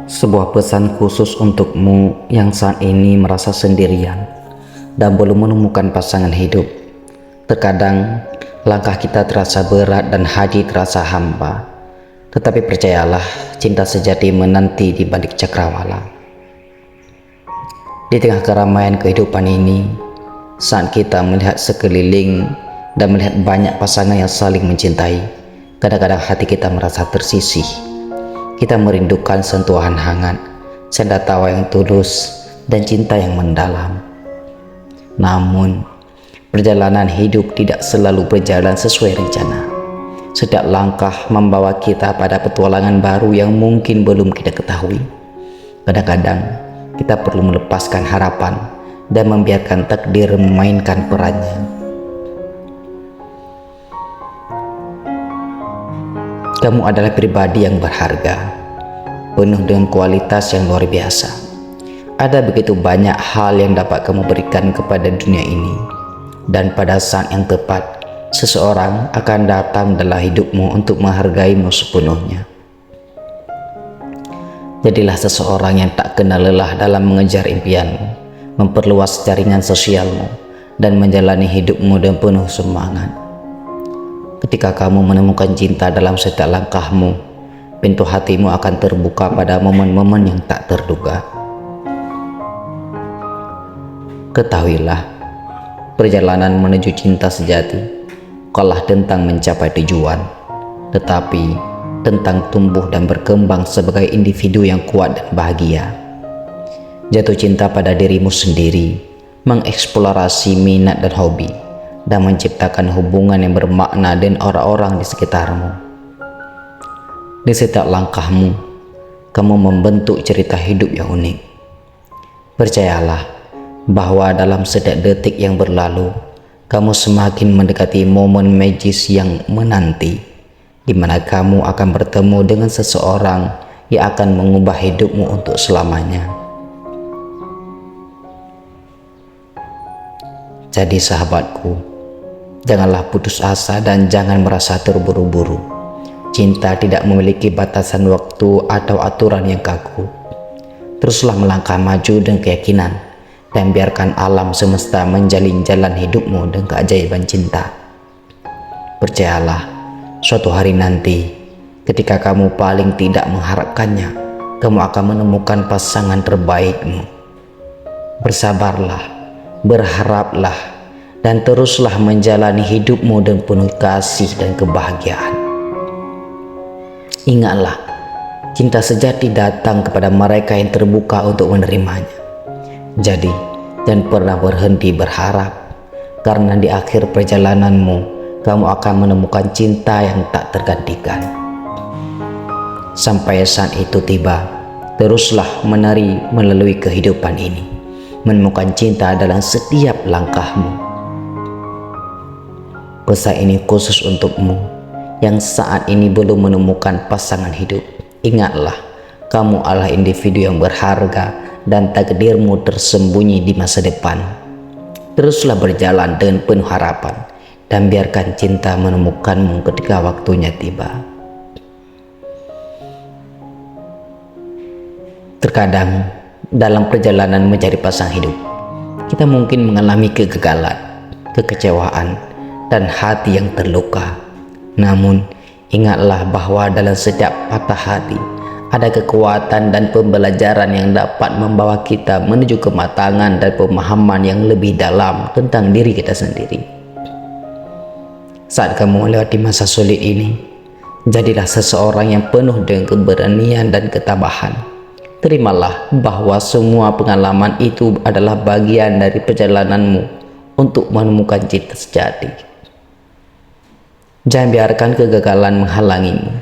Sebuah pesan khusus untukmu yang saat ini merasa sendirian dan belum menemukan pasangan hidup. Terkadang langkah kita terasa berat dan hati terasa hampa. Tetapi percayalah, cinta sejati menanti di balik cakrawala. Di tengah keramaian kehidupan ini, saat kita melihat sekeliling dan melihat banyak pasangan yang saling mencintai, kadang-kadang hati kita merasa tersisih. Kita merindukan sentuhan hangat, canda tawa yang tulus, dan cinta yang mendalam. Namun, perjalanan hidup tidak selalu berjalan sesuai rencana. Setiap langkah membawa kita pada petualangan baru yang mungkin belum kita ketahui. Kadang-kadang, kita perlu melepaskan harapan dan membiarkan takdir memainkan perannya. Kamu adalah pribadi yang berharga, penuh dengan kualitas yang luar biasa. Ada begitu banyak hal yang dapat kamu berikan kepada dunia ini, dan pada saat yang tepat, seseorang akan datang dalam hidupmu untuk menghargaimu sepenuhnya. Jadilah seseorang yang tak kenal lelah dalam mengejar impianmu, memperluas jaringan sosialmu, dan menjalani hidupmu dengan penuh semangat. Ketika kamu menemukan cinta dalam setiap langkahmu, pintu hatimu akan terbuka pada momen-momen yang tak terduga. Ketahuilah, perjalanan menuju cinta sejati bukanlah tentang mencapai tujuan, tetapi tentang tumbuh dan berkembang sebagai individu yang kuat dan bahagia. Jatuh cinta pada dirimu sendiri, mengeksplorasi minat dan hobi, dan menciptakan hubungan yang bermakna dengan orang-orang di sekitarmu. Di setiap langkahmu, kamu membentuk cerita hidup yang unik. Percayalah bahwa dalam setiap detik yang berlalu, kamu semakin mendekati momen magis yang menanti, di mana kamu akan bertemu dengan seseorang yang akan mengubah hidupmu untuk selamanya. Jadi sahabatku, janganlah putus asa dan jangan merasa terburu-buru. Cinta tidak memiliki batasan waktu atau aturan yang kaku. Teruslah melangkah maju dengan keyakinan, dan biarkan alam semesta menjalin jalan hidupmu dengan keajaiban cinta. Percayalah, suatu hari nanti, ketika kamu paling tidak mengharapkannya, kamu akan menemukan pasangan terbaikmu. Bersabarlah, berharaplah, dan teruslah menjalani hidupmu dengan penuh kasih dan kebahagiaan. Ingatlah, cinta sejati datang kepada mereka yang terbuka untuk menerimanya. Jadi, jangan pernah berhenti berharap, karena di akhir perjalananmu, kamu akan menemukan cinta yang tak tergantikan. Sampai saat itu tiba, teruslah menari melalui kehidupan ini, menemukan cinta dalam setiap langkahmu. Pesan ini khusus untukmu yang saat ini belum menemukan pasangan hidup. Ingatlah, kamu adalah individu yang berharga dan takdirmu tersembunyi di masa depan. Teruslah berjalan dengan penuh harapan dan biarkan cinta menemukanmu ketika waktunya tiba. Terkadang dalam perjalanan mencari pasangan hidup, kita mungkin mengalami kegagalan, kekecewaan, dan hati yang terluka. Namun, ingatlah bahwa dalam setiap patah hati ada kekuatan dan pembelajaran yang dapat membawa kita menuju kematangan dan pemahaman yang lebih dalam tentang diri kita sendiri. Saat kamu melewati masa sulit ini, jadilah seseorang yang penuh dengan keberanian dan ketabahan. Terimalah bahwa semua pengalaman itu adalah bagian dari perjalananmu untuk menemukan cinta sejati. Jangan biarkan kegagalan menghalangimu,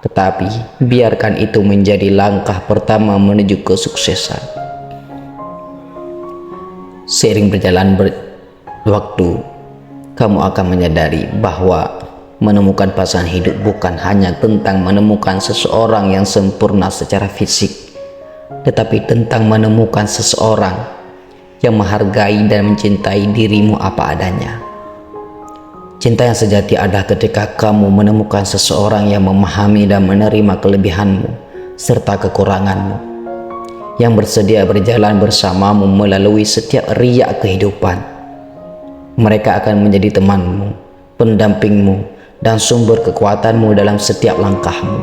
tetapi biarkan itu menjadi langkah pertama menuju kesuksesan. Seiring berjalan waktu, kamu akan menyadari bahwa menemukan pasangan hidup bukan hanya tentang menemukan seseorang yang sempurna secara fisik, tetapi tentang menemukan seseorang yang menghargai dan mencintai dirimu apa adanya. Cinta yang sejati adalah ketika kamu menemukan seseorang yang memahami dan menerima kelebihanmu serta kekuranganmu, yang bersedia berjalan bersamamu melalui setiap riak kehidupan. Mereka akan menjadi temanmu, pendampingmu, dan sumber kekuatanmu dalam setiap langkahmu.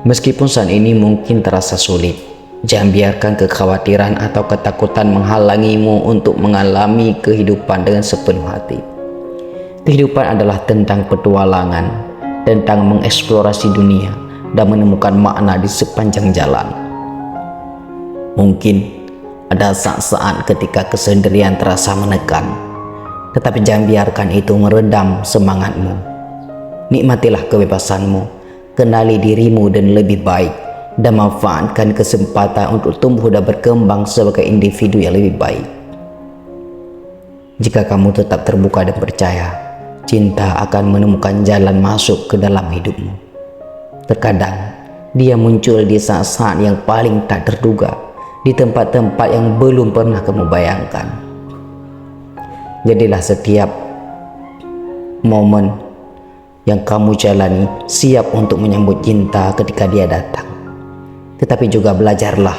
Meskipun saat ini mungkin terasa sulit, jangan biarkan kekhawatiran atau ketakutan menghalangimu untuk mengalami kehidupan dengan sepenuh hati. Kehidupan adalah tentang petualangan, tentang mengeksplorasi dunia dan menemukan makna di sepanjang jalan. Mungkin ada saat-saat ketika kesendirian terasa menekan, tetapi jangan biarkan itu meredam semangatmu. Nikmatilah kebebasanmu, kenali dirimu dan lebih baik, dan manfaatkan kesempatan untuk tumbuh dan berkembang sebagai individu yang lebih baik. Jika kamu tetap terbuka dan percaya, cinta akan menemukan jalan masuk ke dalam hidupmu. Terkadang dia muncul di saat-saat yang paling tak terduga, di tempat-tempat yang belum pernah kamu bayangkan. Jadilah setiap momen yang kamu jalani siap untuk menyambut cinta ketika dia datang. Tetapi juga belajarlah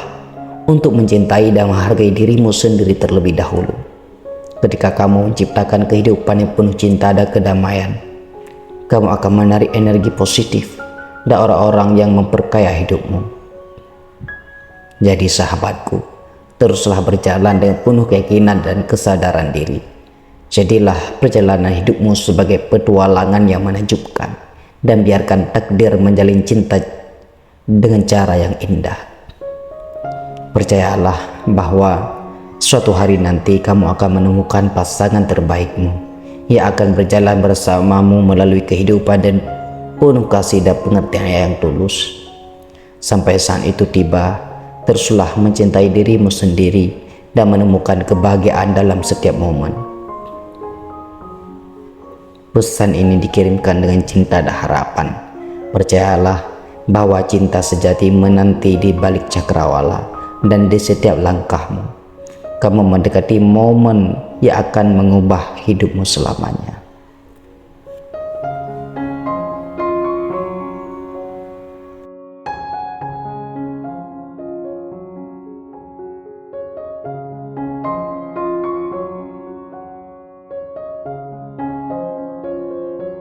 untuk mencintai dan menghargai dirimu sendiri terlebih dahulu. Ketika kamu menciptakan kehidupan yang penuh cinta dan kedamaian, kamu akan menarik energi positif dan orang-orang yang memperkaya hidupmu. Jadi sahabatku, teruslah berjalan dengan penuh keyakinan dan kesadaran diri. Jadilah perjalanan hidupmu sebagai petualangan yang menakjubkan, dan biarkan takdir menjalin cinta dengan cara yang indah. Percayalah bahwa suatu hari nanti kamu akan menemukan pasangan terbaikmu yang akan berjalan bersamamu melalui kehidupan dan penuh kasih dan pengertian yang tulus. Sampai saat itu tiba, teruslah mencintai dirimu sendiri dan menemukan kebahagiaan dalam setiap momen. Pesan ini dikirimkan dengan cinta dan harapan. Percayalah bahwa cinta sejati menanti di balik cakrawala dan di setiap langkahmu. Kamu mendekati momen yang akan mengubah hidupmu selamanya.